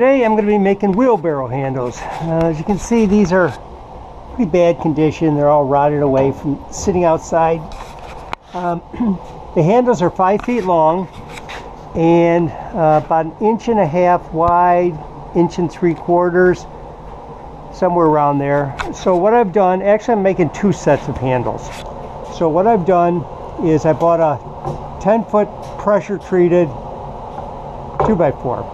Today I'm going to be making wheelbarrow handles. As you can see, these are pretty bad condition. They're all rotted away from sitting outside. The handles are 5 feet long and about 1.5 inches wide, 1 3/4 inches, somewhere around there. So what I've done, actually I'm making 2 sets of handles. So what I've done is I bought a 10-foot pressure treated 2x4.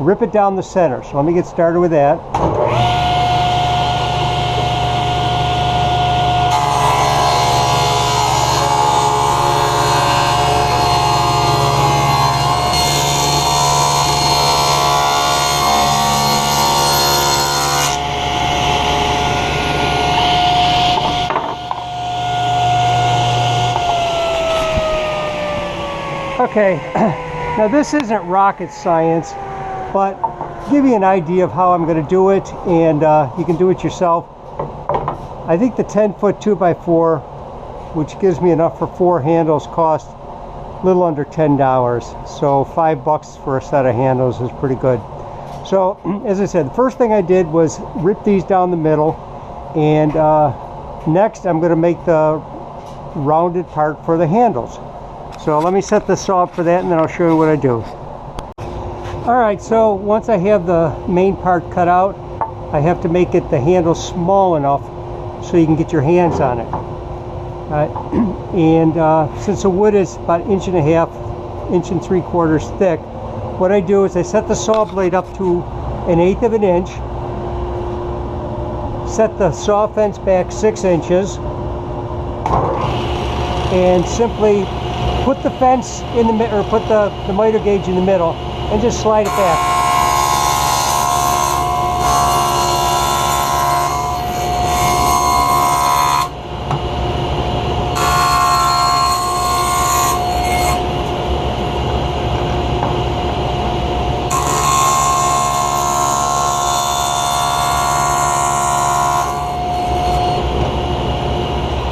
Rip it down the center. So let me get started with that. Okay, now this isn't rocket science, but give you an idea of how I'm going to do it, and you can do it yourself. I think the 10-foot 2x4, which gives me enough for 4 handles, cost a little under $10. So $5 for a set of handles is pretty good. So as I said, the first thing I did was rip these down the middle, and next I'm going to make the rounded part for the handles. So let me set this up for that, and then I'll show you what I do. Alright, so once I have the main part cut out, I have to make the handle small enough so you can get your hands on it. And since the wood is about 1.5 inches, 1 3/4 inches thick, what I do is I set the saw blade up to 1/8 of an inch, set the saw fence back 6 inches, and simply put the fence in the middle, or put the miter gauge in the middle, and just slide it back.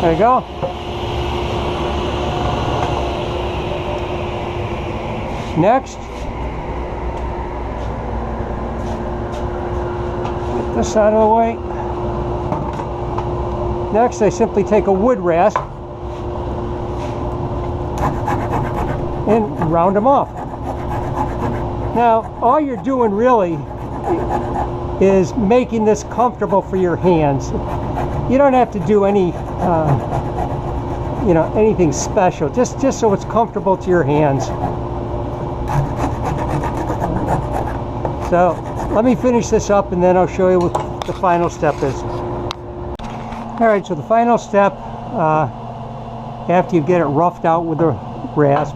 There you go. Next, get this out of the way. Next, I simply take a wood rasp and round them off. Now, all you're doing really is making this comfortable for your hands. You don't have to do any, anything special. Just so it's comfortable to your hands. So let me finish this up, and then I'll show you what the final step is. Alright, so the final step, after you get it roughed out with the rasp,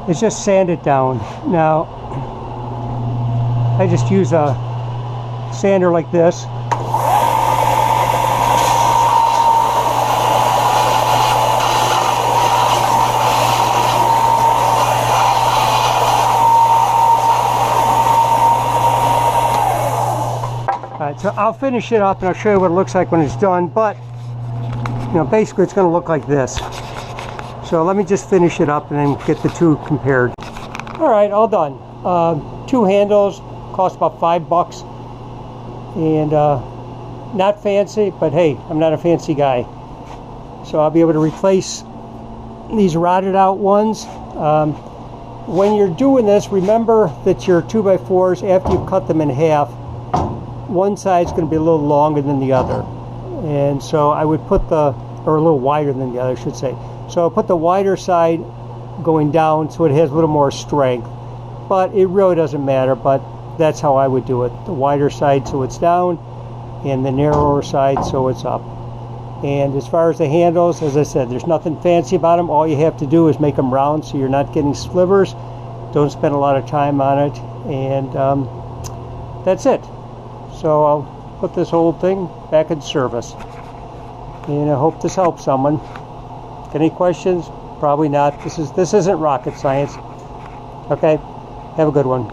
is just sand it down. Now, I just use a sander like this. So I'll finish it up and I'll show you what it looks like when it's done, but basically it's going to look like this. So let me just finish it up and then get the two compared. Alright, all done. 2 handles, cost about $5, and not fancy, but hey, I'm not a fancy guy. So I'll be able to replace these rotted out ones. When you're doing this, remember that your 2x4s, after you cut them in half, one side's going to be a little longer than the other, and so I would put or a little wider than the other, I should say. So I'll put the wider side going down so it has a little more strength, but it really doesn't matter, but that's how I would do it. The wider side so it's down, and the narrower side so it's up. And as far as the handles, as I said, there's nothing fancy about them. All you have to do is make them round so you're not getting slivers. Don't spend a lot of time on it, and that's it. So I'll put this whole thing back in service, and I hope this helps someone. Any questions? Probably not. This isn't rocket science. Okay, have a good one.